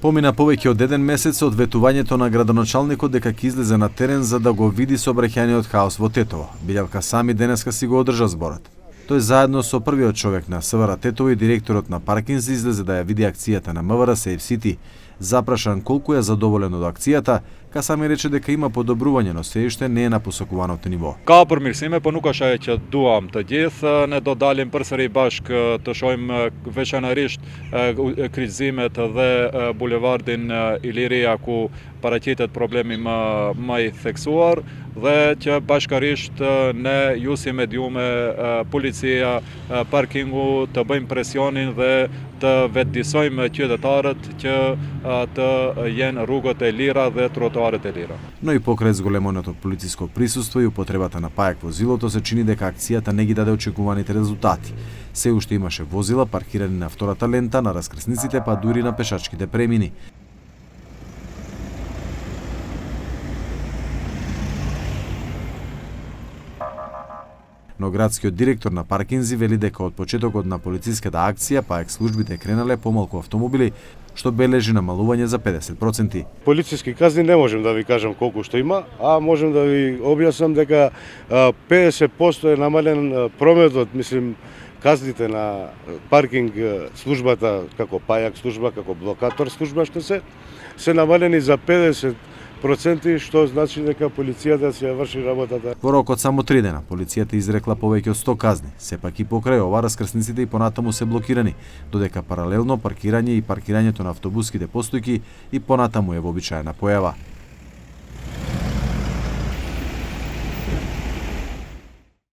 Помина повеќе од 1 месец од ветувањето на градоначалникот дека ќе излезе на терен за да го види сообраќајниот хаос во Тетово. Билјалка Сами денеска си го одржа зборот. Тој заедно со првиот човек на СВР Тетово и директорот на Паркинз излезе да ја види акцијата на МВР Safe City. Запрашан колку е задоволен од акцијата, Сами рече дека има подобрување, но се уште не е на посакуваното ниво. Ka përmirësime, po nuk është ajo që duam të gjithë, ne do dalim përsëri bashkë të shohim veçanërisht kryqëzimet dhe bulevardin Iliria ku paraqitet problemi më i theksuar dhe që bashkarisht ne ju si mediume, policia, parkingu të bëjmë presionin dhe të vetëdijsojmë qytetarët që të jenë rrugët e lira dhe trotuarët e lira. Но и покрај зголеменото полициско присуство и употребата на пајак возилото се чини дека акцијата не ги даде очекуваните резултати. Се уште имаше возила паркирани на втората лента, на раскрсниците, па дури на пешачките премини. Но градскиот директор на Паркинзи вели дека од почетокот на полициската акција паек службите кренале помалку автомобили, што бележи намалување за 50%. Полициски казни не можем да ви кажам колку што има, а можем да ви објаснам дека 50% е намален прометот, мислим, казните на паркинг службата, како пајак служба, како блокатор служба, што се намалени за 50%, што значи дека полицијата си ја врши работата. Во рокот само 3 дена, полицијата изрекла повеќе од 100 казни. Сепак и покрај ова раскрсниците и понатаму се блокирани, додека паралелно паркирање и паркирањето на автобуските постојки и понатаму е вообичаена појава.